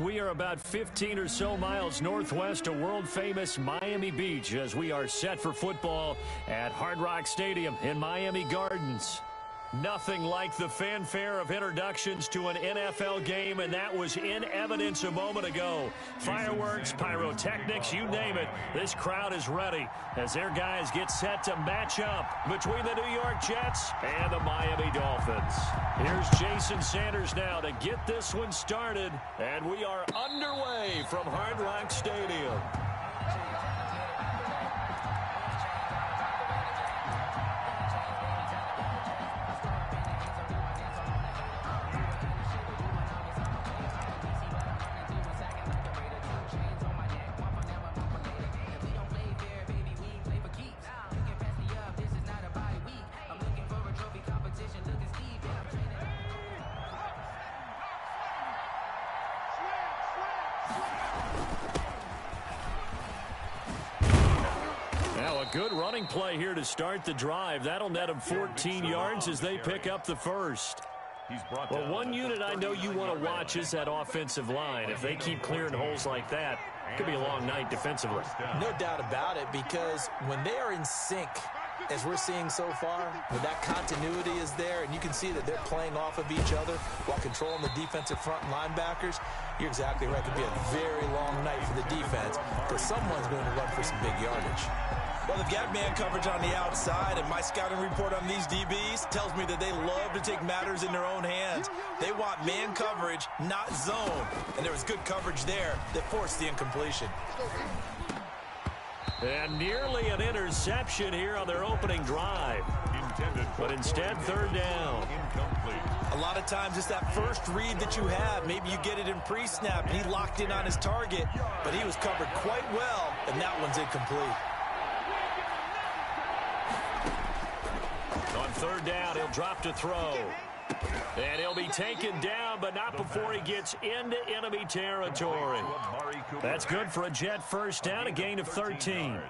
We are about 15 or so miles northwest of world-famous Miami Beach as we are set for football at Hard Rock Stadium in Miami Gardens. Nothing like the fanfare of introductions to an NFL game, and that was in evidence a moment ago. Fireworks, pyrotechnics, you name it. This crowd is ready as their guys get set to match up between the New York Jets and the Miami Dolphins. Here's Jason Sanders now to get this one started, and we are underway from Hard Rock Stadium. Good running play here to start the drive. That'll net them 14 yards as they pick up the first. Well, one unit I know you want to watch is that offensive line. If they keep clearing holes like that, it could be a long night defensively. No doubt about it, because when they are in sync, as we're seeing so far, when that continuity is there and you can see that they're playing off of each other while controlling the defensive front linebackers, you're exactly right. It could be a very long night for the defense because someone's going to run for some big yardage. Well, they've got man coverage on the outside, and my scouting report on these DBs tells me that they love to take matters in their own hands. They want man coverage, not zone. And there was good coverage there that forced the incompletion. And nearly an interception here on their opening drive. But instead, third down. A lot of times it's that first read that you have. Maybe you get it in pre-snap, and he locked in on his target, but he was covered quite well, and that one's incomplete. On third down, he'll drop to throw. And he'll be taken down, but not before he gets into enemy territory. That's good for a Jet first down, a gain of 13.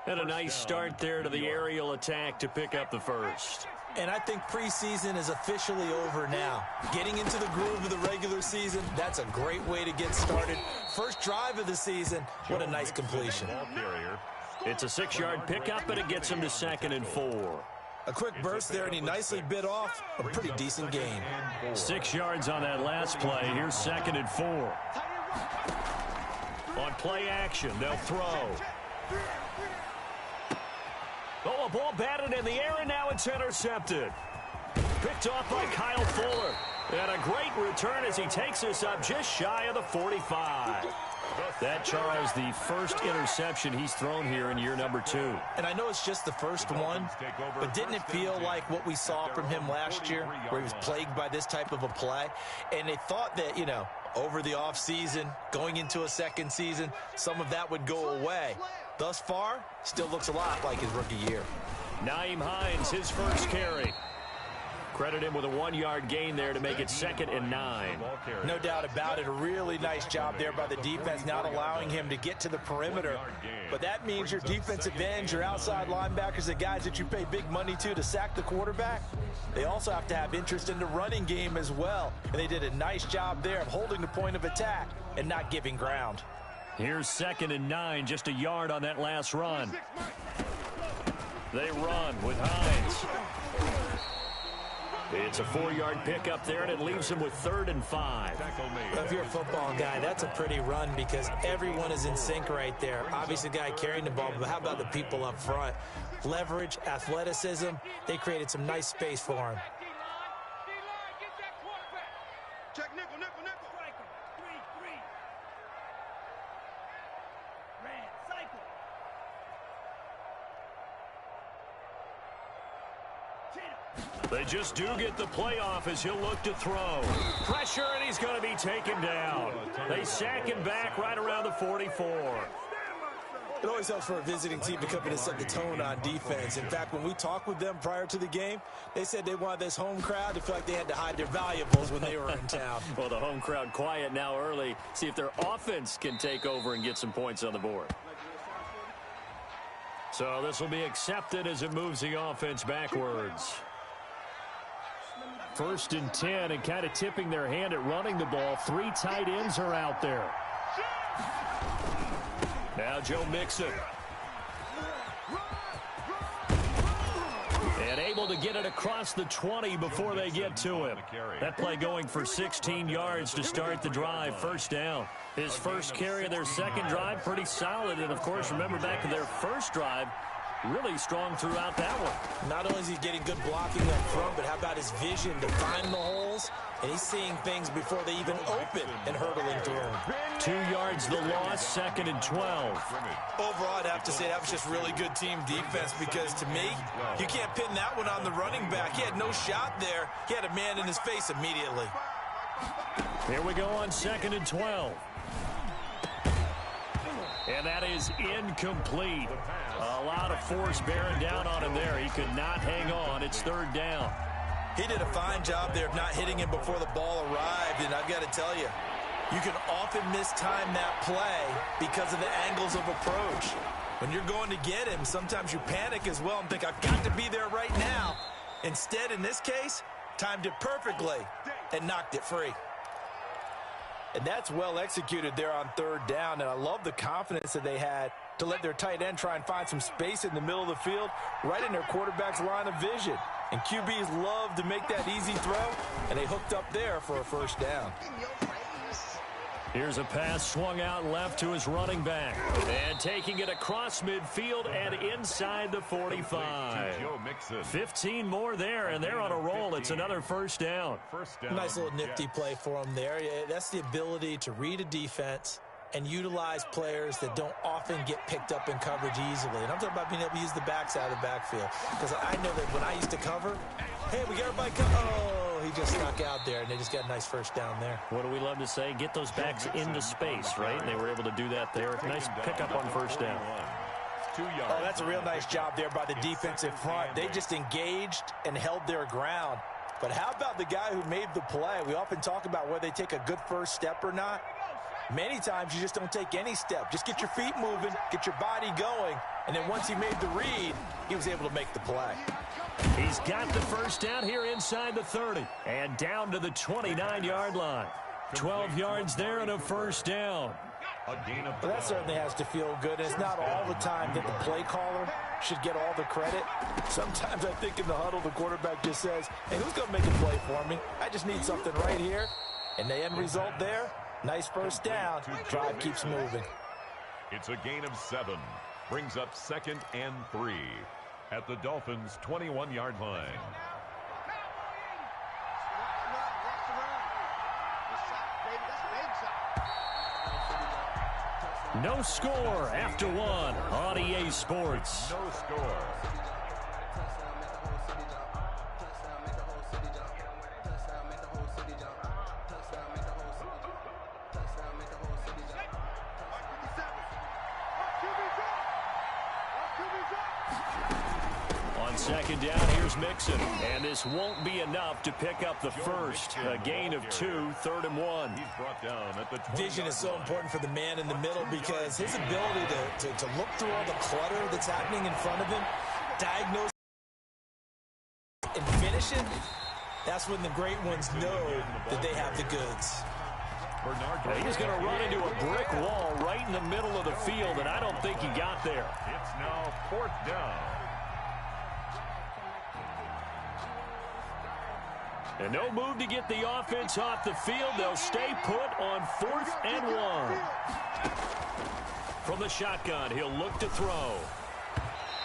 And a nice start there to the aerial attack to pick up the first. And I think preseason is officially over now. Getting into the groove of the regular season, that's a great way to get started. First drive of the season, what a nice completion. It's a 6-yard pickup, and it gets him to 2nd and 4. A quick burst there, and he nicely bit off a pretty decent gain. 6 yards on that last play. Here's 2nd and 4. On play action, they'll throw. Oh, a ball batted in the air, and now it's intercepted. Picked off by Kyle Fuller. And a great return as he takes us up just shy of the 45. That, Charles, the first interception he's thrown here in year number 2. And I know it's just the first one, but didn't it feel like what we saw from him last year, where he was plagued by this type of a play? And they thought that, you know, over the offseason, going into a second season, some of that would go away. Thus far, still looks a lot like his rookie year. Nyheim Hines, his first carry. Credit him with a 1-yard gain there to make it 2nd and 9. No doubt about it. A really nice job there by the defense, not allowing him to get to the perimeter. But that means your defensive ends, your outside linebackers, the guys that you pay big money to sack the quarterback, they also have to have interest in the running game as well. And they did a nice job there of holding the point of attack and not giving ground. Here's 2nd and 9, just a yard on that last run. They run with Hines. It's a 4-yard pickup there, and it leaves him with 3rd and 5. Well, if you're a football guy, that's a pretty run because everyone is in sync right there. Obviously, the guy carrying the ball, but how about the people up front? Leverage, athleticism, they created some nice space for him. Check nickel. They just do get the playoff as he'll look to throw. Pressure, and he's going to be taken down. They sack him back right around the 44. It always helps for a visiting team to come in and set the tone on defense. In fact, when we talked with them prior to the game, they said they wanted this home crowd to feel like they had to hide their valuables when they were in town. Well, the home crowd quiet now early. See if their offense can take over and get some points on the board. So this will be accepted as it moves the offense backwards. 1st and 10, and kind of tipping their hand at running the ball. 3 tight ends are out there. Now Joe Mixon. And able to get it across the 20 before they get to him. That play going for 16 yards to start the drive. 1st down. His first carry of their second drive, pretty solid. And, of course, remember back to their first drive, really strong throughout that one. Not only is he getting good blocking up front, but how about his vision to find the holes? And he's seeing things before they even open and hurtling through them. 2 yards the loss, 2nd and 12. Overall, I'd have to say that was just really good team defense because, to me, you can't pin that one on the running back. He had no shot there. He had a man in his face immediately. Here we go on 2nd and 12. And that is incomplete. A lot of force bearing down on him there. He could not hang on. It's 3rd down. He did a fine job there of not hitting him before the ball arrived, and I've got to tell you, you can often mistime that play because of the angles of approach. When you're going to get him, sometimes you panic as well and think, I've got to be there right now. Instead, in this case, timed it perfectly and knocked it free. And that's well executed there on 3rd down, and I love the confidence that they had to let their tight end try and find some space in the middle of the field, right in their quarterback's line of vision. And QBs love to make that easy throw, and they hooked up there for a 1st down. Here's a pass swung out left to his running back. And taking it across midfield and inside the 45. 15 more there, and they're on a roll. It's another 1st down. Nice little nifty play for them there. That's the ability to read a defense and utilize players that don't often get picked up in coverage easily. And I'm talking about being able to use the backside of the backfield. Because I know that when I used to cover, hey, we got everybody covered. Oh, he just snuck out there, and they just got a nice 1st down there. What do we love to say? Get those backs into space, right? And they were able to do that there. Nice pickup on 1st down. Oh, that's a real nice job there by the defensive front. They just engaged and held their ground. But how about the guy who made the play? We often talk about whether they take a good first step or not. Many times you just don't take any step. Just get your feet moving, get your body going, and then once he made the read, he was able to make the play. He's got the 1st down here inside the 30 and down to the 29-yard line. 12 yards there and a 1st down. Well, that certainly has to feel good. It's not all the time that the play caller should get all the credit. Sometimes I think in the huddle the quarterback just says, hey, who's going to make a play for me? I just need something right here. And the end result there, nice 1st down. Drive keeps moving. It's a gain of 7. Brings up 2nd and 3 at the Dolphins' 21-yard line. No score after 1 on EA Sports. No score. On 2nd down, here's Mixon. And this won't be enough to pick up the 1st. A gain of 2, 3rd and 1. He's brought down at the Vision is so important for the man in the middle because his ability to look through all the clutter that's happening in front of him, diagnose and finish it, that's when the great ones know that they have the goods. He's going to run into a brick wall right in the middle of the field, and I don't think he got there. It's now 4th down. And no move to get the offense off the field. They'll stay put on 4th and 1. From the shotgun, he'll look to throw.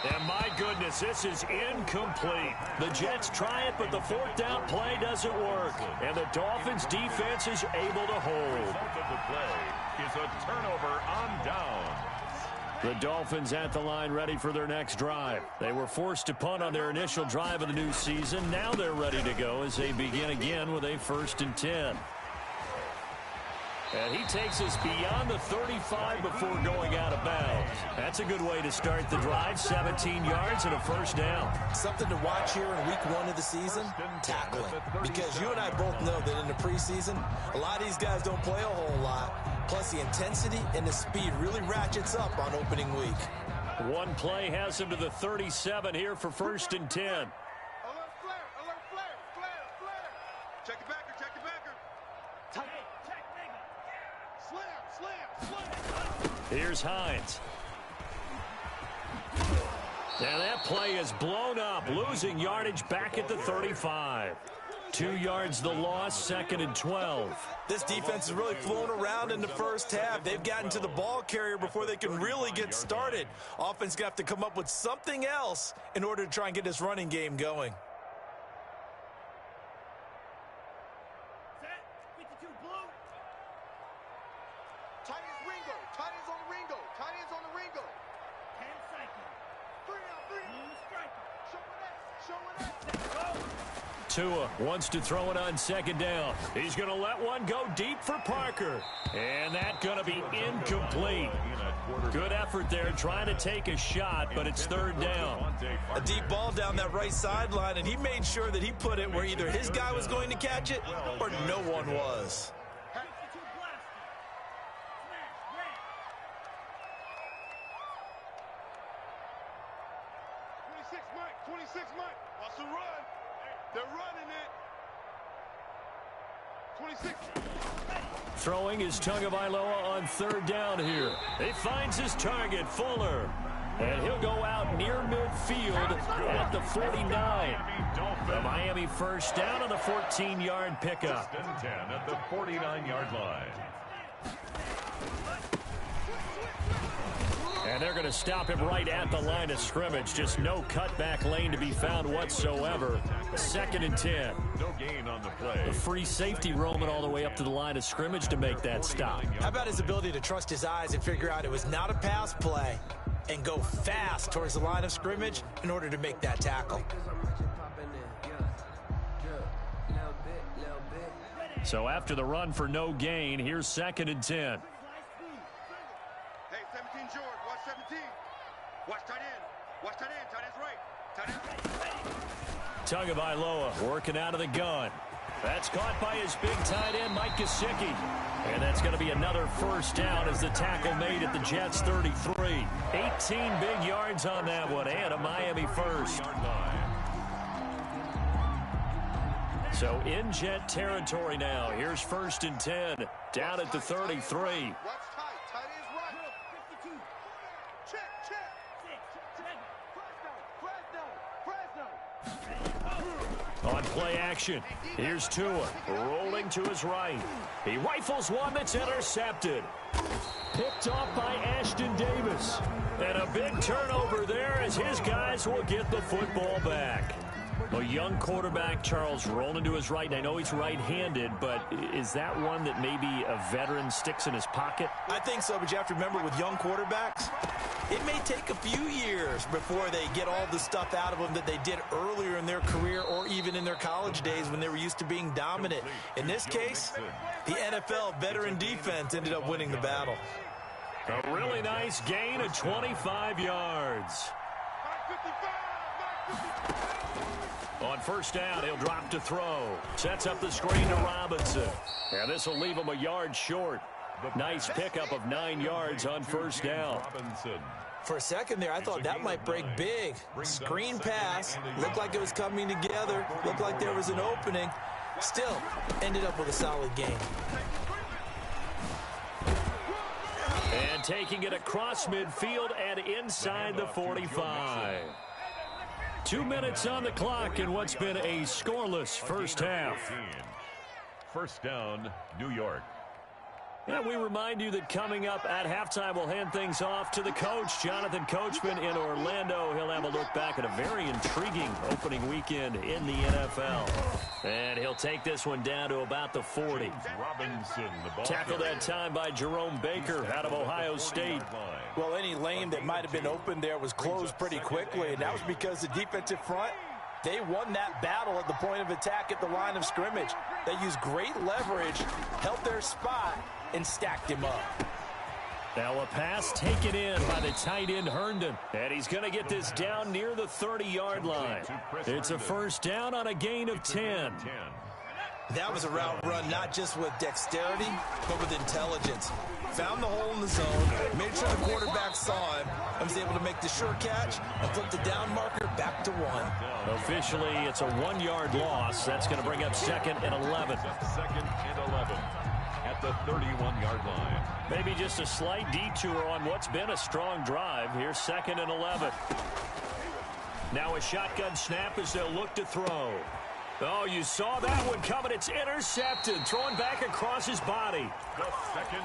And my goodness, this is incomplete. The Jets try it, but the 4th down play doesn't work. And the Dolphins defense is able to hold. The result of the play is a turnover on down. The Dolphins at the line ready for their next drive. They were forced to punt on their initial drive of the new season. Now they're ready to go as they begin again with a 1st and 10. And he takes us beyond the 35 before going out of bounds. That's a good way to start the drive. 17 yards and a 1st down. Something to watch here in week 1 of the season, tackling. Because you and I both know that in the preseason, a lot of these guys don't play a whole lot. Plus the intensity and the speed really ratchets up on opening week. One play has him to the 37 here for 1st and 10. Here's Hines. And that play is blown up, losing yardage back at the 35. 2 yards the loss, 2nd and 12. This defense is really flown around in the first half. They've gotten to the ball carrier before they can really get started. Offense going to have to come up with something else in order to try and get this running game going. Tua wants to throw it on 2nd down. He's going to let one go deep for Parker. And that's going to be incomplete. Good effort there trying to take a shot, but it's 3rd down. A deep ball down that right sideline, and he made sure that he put it where either his guy was going to catch it or no one was. Watch the run. They're running it. 26. Throwing is Tagovailoa on 3rd down here. He finds his target, Fuller. And he'll go out near midfield at the 49. The Miami first down on the 14-yard pickup. 10 at the 49-yard line. And they're going to stop him right at the line of scrimmage. Just no cutback lane to be found whatsoever. 2nd and 10. No gain on the play. The free safety roaming all the way up to the line of scrimmage to make that stop. How about his ability to trust his eyes and figure out it was not a pass play and go fast towards the line of scrimmage in order to make that tackle. So after the run for no gain, here's 2nd and 10. Hey, 17 George. Watch 17. Watch tight end. Watch tight end. Tight end's right. Tight end's right. Tagovailoa working out of the gun. That's caught by his big tight end, Mike Gesicki. And that's going to be another first down as the tackle made at the Jets' 33. 18 big yards on that one, and a Miami first. So in Jet territory now. Here's 1st and 10, down at the 33. Watch tight. Tight end's right. 52. Check, check. On play action, here's Tua, rolling to his right. He rifles one that's intercepted. Picked off by Ashton Davis. And a big turnover there as his guys will get the football back. A young quarterback, Charles, rolling to his right. I know he's right-handed, but is that one that maybe a veteran sticks in his pocket? I think so, but you have to remember with young quarterbacks, it may take a few years before they get all the stuff out of them that they did earlier in their career or even in their college days when they were used to being dominant. In this case, the NFL veteran defense ended up winning the battle. A really nice gain of 25 yards. On first down, he'll drop to throw. Sets up the screen to Robinson. And this will leave him a yard short. Nice pickup of 9 yards on first down. For a second there, I thought that might break big. Screen pass. Looked like it was coming together. Looked like there was an opening. Still, ended up with a solid game. And taking it across midfield and inside the 45. 2 minutes on the clock in what's been a scoreless first half. First down, New York. And we remind you that coming up at halftime, we'll hand things off to the coach, Jonathan Coachman in Orlando. He'll have a look back at a very intriguing opening weekend in the NFL. And he'll take this one down to about the 40. Robinson, the ball Tackled that time by Jerome Baker out of Ohio State. Well, any lane that might have been open there was closed pretty quickly, and that was because the defensive front, they won that battle at the point of attack at the line of scrimmage. They used great leverage, held their spot, and stacked him up. Now a pass taken in by the tight end Herndon. And he's going to get this down near the 30-yard line. It's a first down on a gain of 10. That was a route run not just with dexterity, but with intelligence. Found the hole in the zone, made sure the quarterback saw him, and was able to make the sure catch and flip the down marker back to 1. Officially, it's a 1-yard loss. That's going to bring up 2nd and 11. 2nd and 11 at the 31-yard line. Maybe just a slight detour on what's been a strong drive. Here's 2nd and 11. Now a shotgun snap as they'll look to throw. Oh, you saw that one coming. It's intercepted. Throwing back across his body.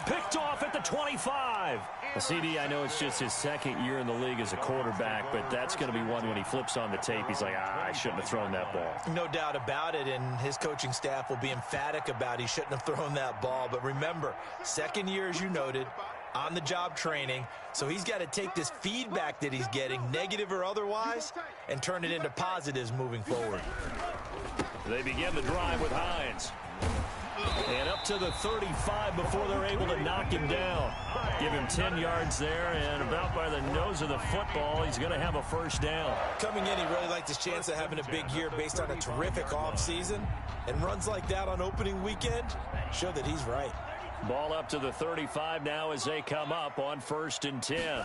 Picked off at the 25. Well, CD, I know it's just his 2nd year in the league as a quarterback, but that's going to be one when he flips on the tape. He's like, I shouldn't have thrown that ball. No doubt about it, and his coaching staff will be emphatic about he shouldn't have thrown that ball. But remember, 2nd year, as you noted, on-the-job training, so he's got to take this feedback that he's getting, negative or otherwise, and turn it into positives moving forward. They begin the drive with Hines. And up to the 35 before they're able to knock him down. Give him 10 yards there, and about by the nose of the football, he's going to have a first down. Coming in, he really liked his chance of having a big year based on a terrific offseason. And runs like that on opening weekend show that he's right. Ball up to the 35 now as they come up on 1st and 10.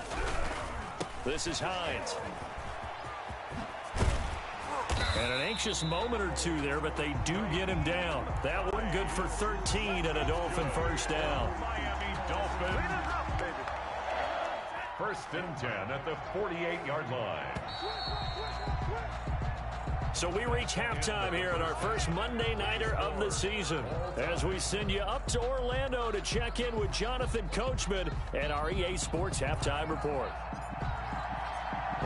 This is Hines. And an anxious moment or two there, but they do get him down. That one good for 13 and a Dolphin first down. Miami Dolphins. 1st and 10 at the 48-yard line. So we reach halftime here at our first Monday Nighter of the season as we send you up to Orlando to check in with Jonathan Coachman and our EA Sports Halftime Report.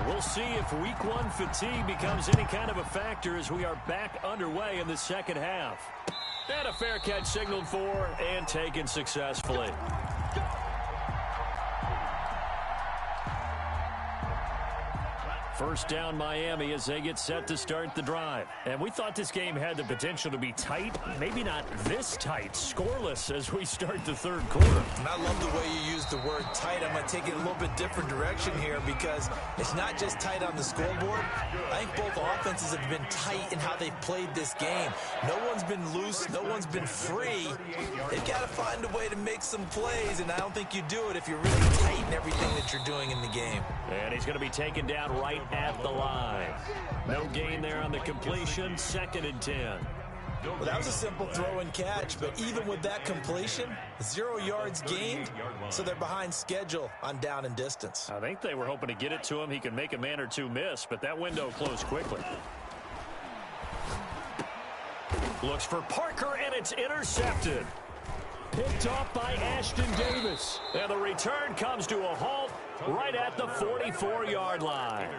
We'll see if Week 1 fatigue becomes any kind of a factor as we are back underway in the second half. And a fair catch signaled for and taken successfully. First down Miami as they get set to start the drive. And we thought this game had the potential to be tight, maybe not this tight, scoreless as we start the 3rd quarter. And I love the way you use the word tight. I'm going to take it a little bit different direction here because it's not just tight on the scoreboard. I think both offenses have been tight in how they've played this game. No one's been loose. No one's been free. They've got to find a way to make some plays, and I don't think you do it if you're really tight in everything that you're doing in the game. And he's going to be taken down right at the line. No gain there on the completion. 2nd and 10. Well, that was a simple throw and catch, but even with that completion, 0 yards gained, so they're behind schedule on down and distance. I think they were hoping to get it to him. He could make a man or two miss, but that window closed quickly. Looks for Parker, and it's intercepted. Picked off by Ashton Davis. And the return comes to a halt right at the 44-yard line.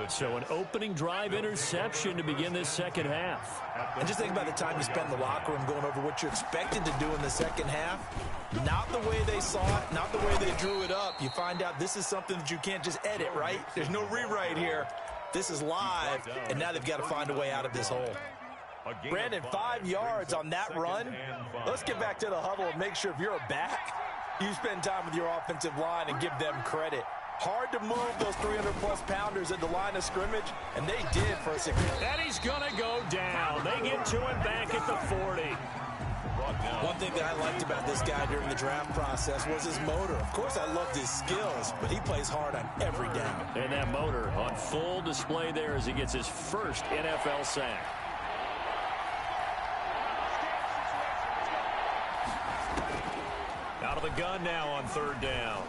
So an opening drive interception to begin this second half. And just think about the time you spend in the locker room going over what you're expected to do in the second half. Not the way they saw it, not the way they drew it up. You find out this is something that you can't just edit, right? There's no rewrite here. This is live, and now they've got to find a way out of this hole. Brandon, 5 yards on that run. Let's get back to the huddle and make sure if you're a back, you spend time with your offensive line and give them credit. Hard to move those 300-plus pounders at the line of scrimmage, and they did for a second. And he's going to go down. They get to him back at the 40. One thing that I liked about this guy during the draft process was his motor. Of course, I loved his skills, but he plays hard on every down. And that motor on full display there as he gets his first NFL sack. Out of the gun now on 3rd down.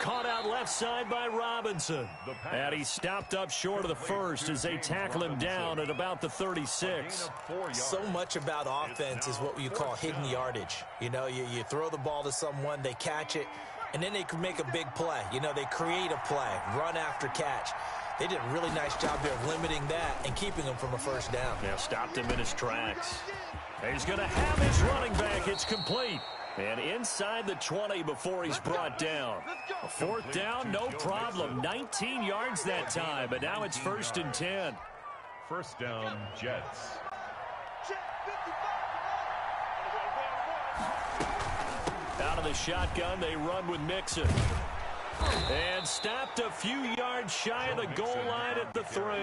Caught out left side by Robinson. And he stopped up short of the first as they tackle him down at about the 36. So much about offense is what you call hidden yardage. You know, you throw the ball to someone, they catch it, and then they can make a big play. You know, they create a play, run after catch. They did a really nice job there of limiting that and keeping him from a first down. Yeah, stopped him in his tracks. He's going to have his running back. It's complete. And inside the 20 before he's brought down. 4th down, no problem. 19 yards that time, but now it's 1st and 10. First down, Jets. Out of the shotgun, they run with Mixon. And stopped a few yards shy of the goal line at the 3.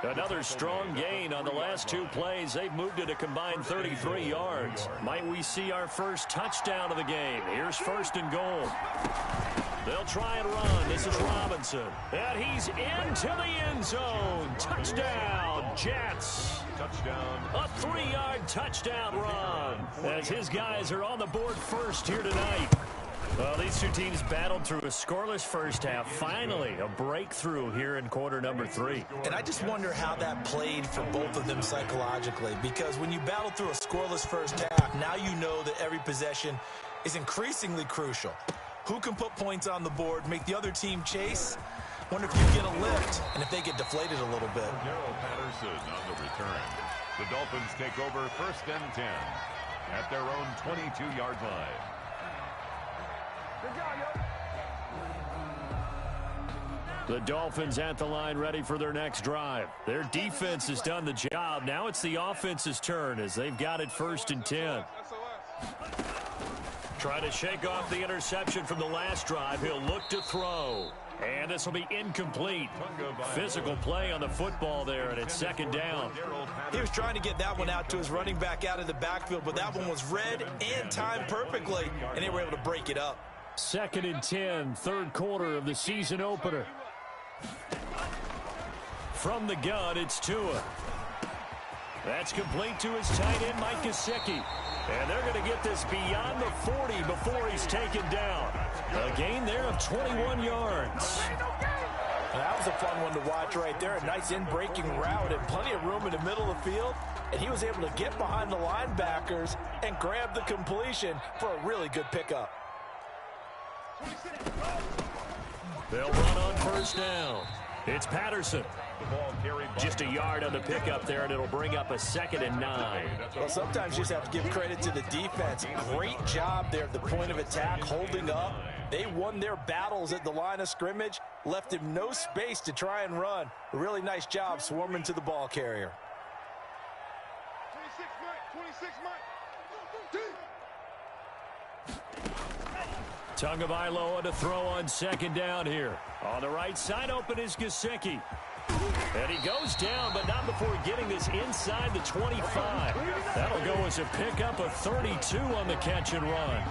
Another strong gain on the last 2 plays. They've moved it a combined 33 yards. Might we see our first touchdown of the game? Here's 1st and goal. They'll try and run. This is Robinson. And he's into the end zone. Touchdown, Jets. Touchdown. A 3-yard touchdown run as his guys are on the board first here tonight. Well, these two teams battled through a scoreless first half. Finally, a breakthrough here in quarter number 3. And I just wonder how that played for both of them psychologically, because when you battle through a scoreless first half, now you know that every possession is increasingly crucial. Who can put points on the board, make the other team chase? Wonder if you get a lift and if they get deflated a little bit. Daryl Patterson on the return. The Dolphins take over 1st and 10 at their own 22-yard line. The Dolphins at the line ready for their next drive. Their defense has done the job. Now it's the offense's turn as they've got it 1st and 10. Trying to shake off the interception from the last drive. He'll look to throw. And this will be incomplete. Physical play on the football there, and it's 2nd down. He was trying to get that one out to his running back out of the backfield, but that one was read and timed perfectly, and they were able to break it up. 2nd and 10, 3rd quarter of the season opener. From the gun, it's Tua. That's complete to his tight end, Mike Gesicki. And they're going to get this beyond the 40 before he's taken down. A gain there of 21 yards. That was a fun one to watch right there. A nice in-breaking route and plenty of room in the middle of the field. And he was able to get behind the linebackers and grab the completion for a really good pickup. They'll run on 1st down. It's Patterson. Just a yard on the pickup there, and it'll bring up a 2nd and 9. Well, sometimes you just have to give credit to the defense. Great job there at the point of attack, holding up. They won their battles at the line of scrimmage, left him no space to try and run. A really nice job swarming to the ball carrier. 26 Tagovailoa to throw on 2nd down here. On the right side open is Gesicki. And he goes down, but not before getting this inside the 25. That'll go as a pickup of 32 on the catch and run.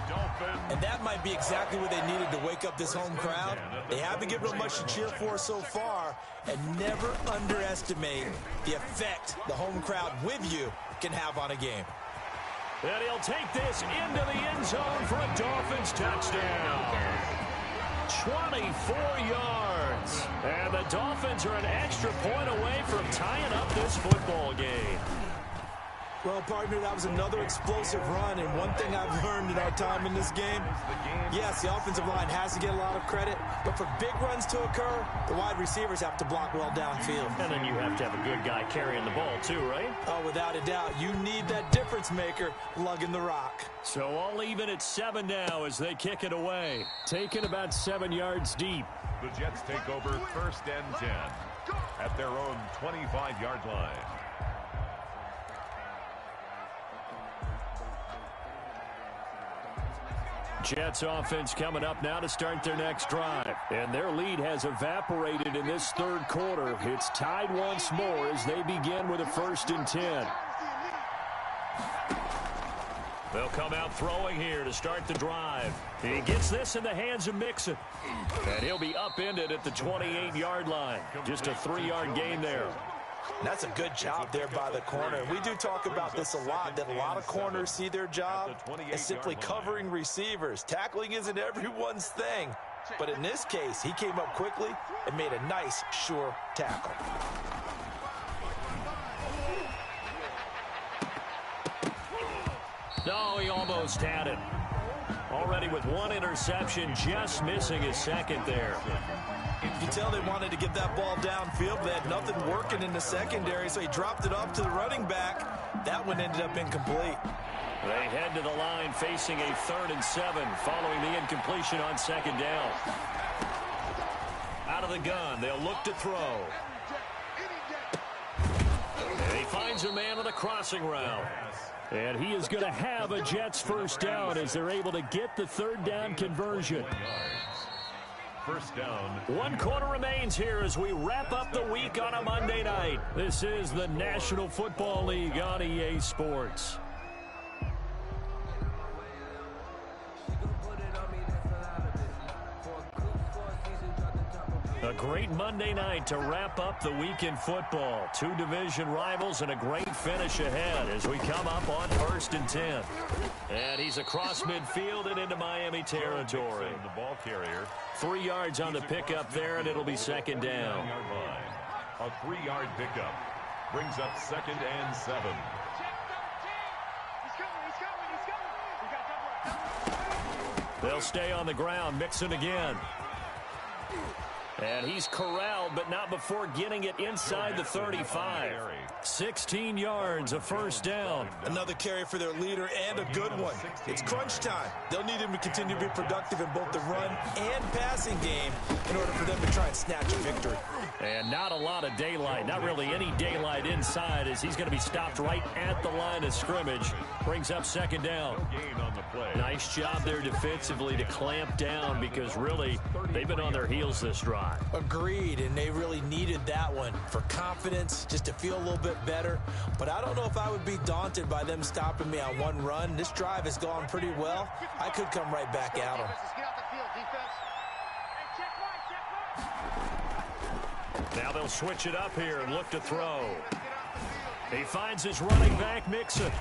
And that might be exactly what they needed to wake up this home crowd. They haven't given them much to cheer for so far, and never underestimate the effect the home crowd with you can have on a game. And he'll take this into the end zone for a Dolphins touchdown. 24 yards. And the Dolphins are an extra point away from tying up this football game. Well, partner, that was another explosive run, and one thing I've learned in our time in this game, yes, the offensive line has to get a lot of credit, but for big runs to occur, the wide receivers have to block well downfield. And then you have to have a good guy carrying the ball too, right? Oh, without a doubt. You need that difference maker lugging the rock. So all even at 7 now as they kick it away. Taken about 7 yards deep. The Jets take over 1st and 10 at their own 25-yard line. Jets offense coming up now to start their next drive. And their lead has evaporated in this 3rd quarter. It's tied once more as they begin with a 1st and 10. They'll come out throwing here to start the drive. He gets this in the hands of Mixon. And he'll be upended at the 28-yard line. Just a 3-yard gain there. And that's a good job there by the corner. We do talk about this a lot, that a lot of corners see their job as simply covering receivers. Tackling isn't everyone's thing. But in this case, he came up quickly and made a nice, sure tackle. No, he almost had it. Already with 1 interception, just missing his 2nd there. You can tell they wanted to get that ball downfield. They had nothing working in the secondary, so he dropped it off to the running back. That one ended up incomplete. They head to the line facing a 3rd and 7 following the incompletion on 2nd down. Out of the gun, they'll look to throw. And he finds a man on the crossing route. And he is going to have a Jets 1st down as they're able to get the 3rd down conversion. 1st down. 1 quarter remains here as we wrap up the week on a Monday night. This is the National Football League on EA Sports. A great Monday night to wrap up the week in football. Two division rivals and a great finish ahead as we come up on 1st and 10. And he's across midfield and into Miami territory. The ball carrier. 3 yards on the pickup there, and it'll be 2nd down. A 3-yard pickup brings up 2nd and 7. They'll stay on the ground. Mixon again. And he's corralled, but not before getting it inside the 35. 16 yards, a 1st down. Another carry for their leader and a good one. It's crunch time. They'll need him to continue to be productive in both the run and passing game in order for them to try and snatch a victory. And not a lot of daylight, not really any daylight inside as he's going to be stopped right at the line of scrimmage. Brings up 2nd down. Nice job there defensively to clamp down because really they've been on their heels this drive. Agreed, and they really needed that one for confidence, just to feel a little bit better. But I don't know if I would be daunted by them stopping me on one run. This drive has gone pretty well. I could come right back at them. Now they'll switch it up here and look to throw. He finds his running back, Mixon.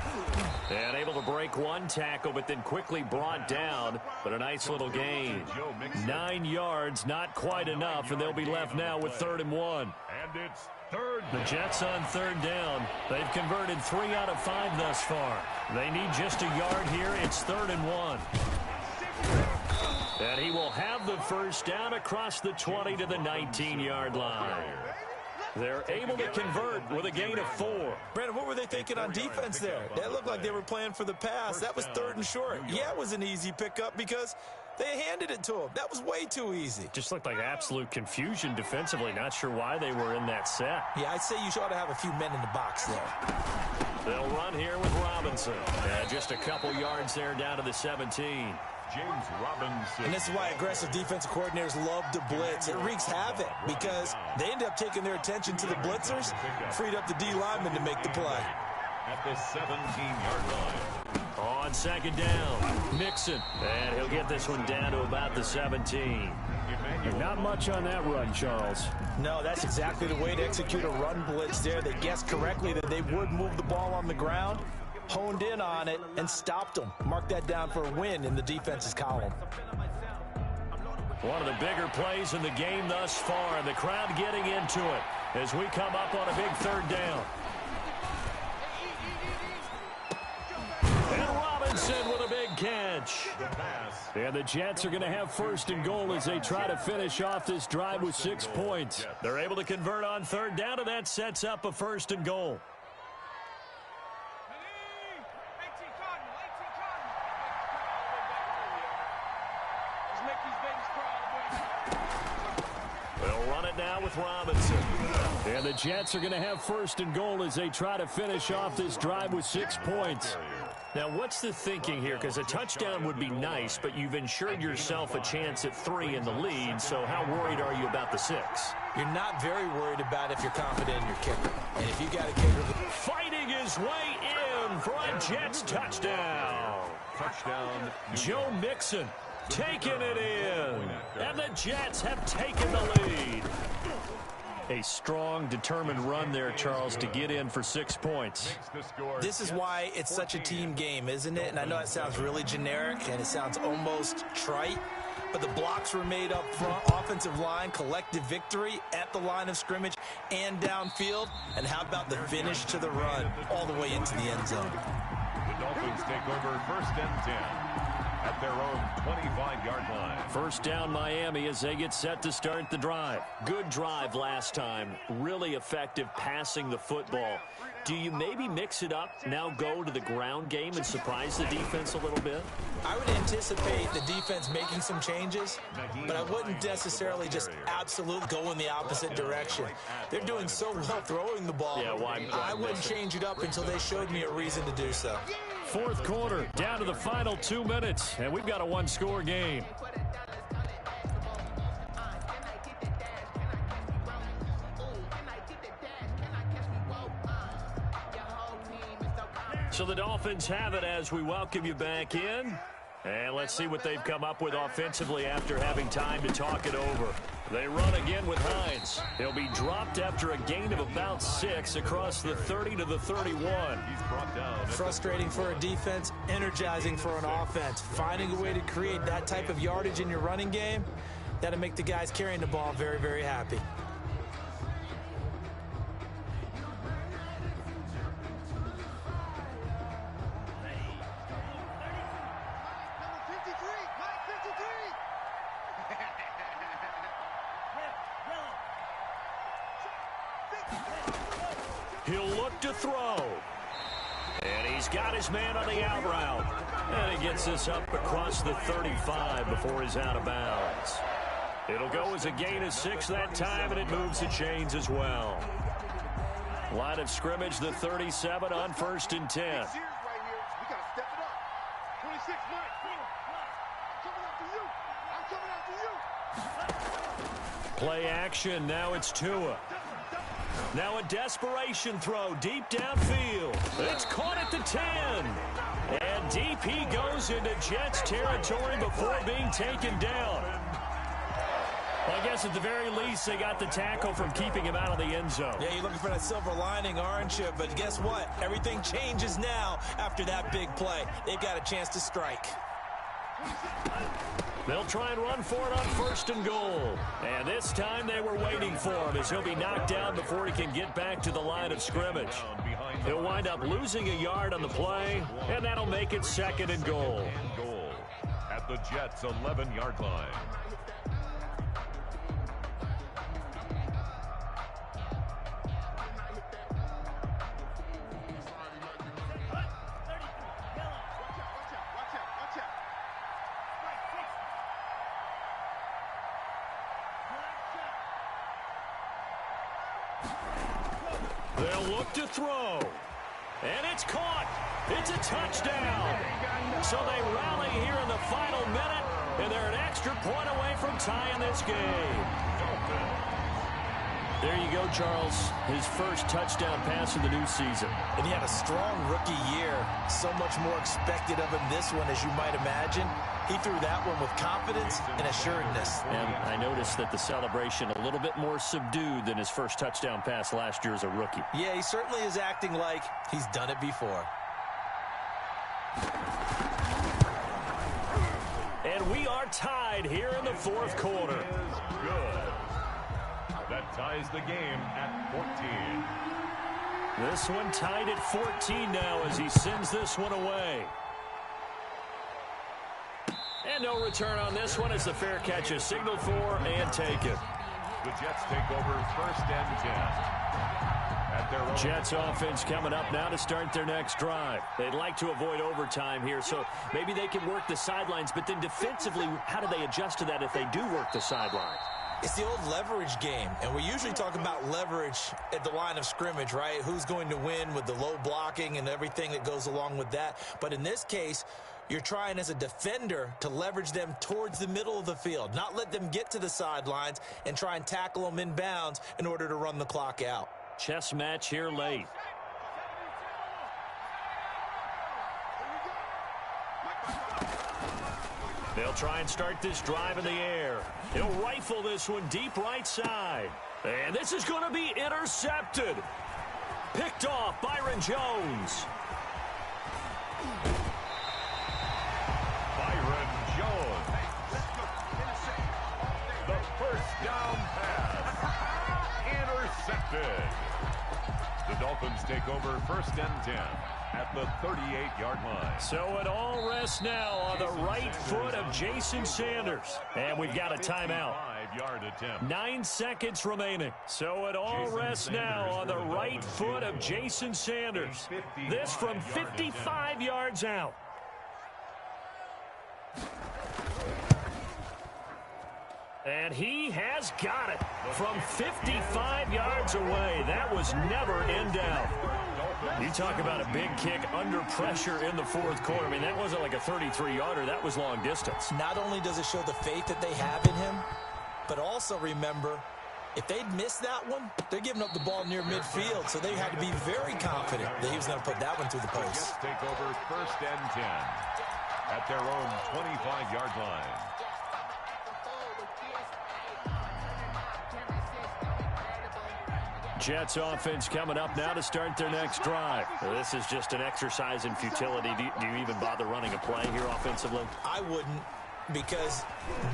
And able to break one tackle, but then quickly brought down. But a nice little gain. 9 yards, not quite enough, and they'll be left now with 3rd and 1. And it's 3rd. The Jets on 3rd down. They've converted 3 out of 5 thus far. They need just a yard here. It's 3rd and 1. And he will have the 1st down across the 20 to the 19-yard line. They're able to convert with a gain of 4. Brandon, what were they thinking on defense there? It looked like they were playing for the pass. That was 3rd and short. Yeah, it was an easy pickup because they handed it to him. That was way too easy. Just looked like absolute confusion defensively. Not sure why they were in that set. Yeah, I'd say you ought to have a few men in the box there. They'll run here with Robinson. Just a couple yards there down to the 17. James Robinson. And this is why aggressive defensive coordinators love to blitz. It wreaks havoc because they end up taking their attention to the blitzers, freed up the D lineman to make the play. At the 17-yard line. On 2nd down, Mixon. And he'll get this one down to about the 17. Not much on that run, Charles. No, that's exactly the way to execute a run blitz there. They guessed correctly that they would move the ball on the ground, honed in on it, and stopped them. Mark that down for a win in the defense's column. One of the bigger plays in the game thus far. The crowd getting into it as we come up on a big 3rd down. And Robinson with a big catch. And the Jets are going to have 1st and goal as they try to finish off this drive with 6 points. They're able to convert on 3rd down, and that sets up a 1st and goal. They'll run it now with Robinson. And the Jets are going to have 1st and goal as they try to finish off this drive with 6 points. Now, what's the thinking here? Because a touchdown would be nice, but you've ensured yourself a chance at 3 in the lead, so how worried are you about the 6? You're not very worried about if you're confident in your kicker. And if you got a kicker... Fighting his way in for a Jets touchdown. Touchdown. Joe Mixon taking it in. And the Jets have taken the lead. A strong, determined run there, Charles, to get in for 6 points. This is why it's such a team game, isn't it? And I know it sounds really generic and it sounds almost trite, but the blocks were made up front, offensive line, collective victory at the line of scrimmage and downfield. And how about the finish to the run all the way into the end zone? The Dolphins take over 1st and 10. At their own 25-yard line. 1st down Miami as they get set to start the drive. Good drive last time. Really effective passing the football. Do you maybe mix it up, now go to the ground game and surprise the defense a little bit? I would anticipate the defense making some changes, but I wouldn't necessarily just absolutely go in the opposite direction. They're doing so well throwing the ball. Yeah, I wouldn't change it up until they showed me a reason to do so. 4th quarter, down to the final 2 minutes, and we've got a 1-score game. So the Dolphins have it as we welcome you back in. And let's see what they've come up with offensively after having time to talk it over. They run again with Hines. He'll be dropped after a gain of about 6 across the 30 to the 31. He's brought down. Frustrating for a defense, energizing for an offense. Finding a way to create that type of yardage in your running game, that'll make the guys carrying the ball very, very happy. He'll look to throw. And he's got his man on the out route. And he gets this up across the 35 before he's out of bounds. It'll go as a gain of 6 that time, and it moves the chains as well. Line of scrimmage, the 37 on 1st and 10. We got to step it up. 26, Mike. I'm coming after you. Play action. Now it's Tua. Now a desperation throw deep downfield. It's caught at the 10. And deep he goes into Jets territory before being taken down. Well, I guess at the very least they got the tackle from keeping him out of the end zone. Yeah, you're looking for that silver lining, aren't you? But guess what? Everything changes now after that big play. They've got a chance to strike. They'll try and run for it on 1st and goal. And this time they were waiting for him as he'll be knocked down before he can get back to the line of scrimmage. He'll wind up losing a yard on the play, and that'll make it 2nd and goal. At the Jets' 11-yard line. They'll look to throw. And it's caught. It's a touchdown. So they rally here in the final minute, and they're an extra point away from tying this game. There you go, Charles. His first touchdown pass of the new season. And he had a strong rookie year. So much more expected of him this one, as you might imagine. He threw that one with confidence and assuredness. And I noticed that the celebration a little bit more subdued than his first touchdown pass last year as a rookie. Yeah, he certainly is acting like he's done it before. And we are tied here in the 4th quarter. Good. That ties the game at 14. This one tied at 14 now as he sends this one away. And no return on this one as the fair catch is signaled for and taken. The Jets take over 1st and 10. At their own. Jets offense coming up now to start their next drive. They'd like to avoid overtime here, so maybe they can work the sidelines, but then defensively, how do they adjust to that if they do work the sidelines? It's the old leverage game, and we usually talk about leverage at the line of scrimmage, right? Who's going to win with the low blocking and everything that goes along with that. But in this case, you're trying as a defender to leverage them towards the middle of the field, not let them get to the sidelines and try and tackle them in bounds in order to run the clock out. Chess match here late. They'll try and start this drive in the air. He'll rifle this one deep right side. And this is going to be intercepted. Picked off Byron Jones. Byron Jones. The first down pass. Intercepted. The Dolphins take over 1st and 10 at the 38-yard line. So it all rests now on the right foot of Jason Sanders. And we've got a timeout. 5-yard attempt. 9 seconds remaining. So it all rests now on the right foot of Jason Sanders. This from 55 yards out. And he has got it from 55 yards away. That was never in doubt. You talk about a big kick under pressure in the 4th quarter. I mean, that wasn't like a 33-yarder. That was long distance. Not only does it show the faith that they have in him, but also remember, if they'd missed that one, they're giving up the ball near midfield, so they had to be very confident that he was going to put that one through the post. Take over 1st and 10. at their own 25-yard line. Jets offense coming up now to start their next drive. This is just an exercise in futility. Do you even bother running a play here offensively? I wouldn't, because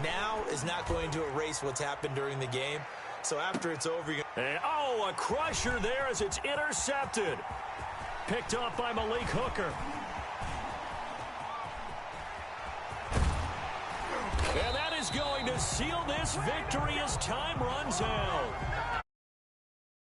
now is not going to erase what's happened during the game. So after it's over, you're and, a crusher there as it's intercepted. Picked off by Malik Hooker. And that is going to seal this victory as time runs out.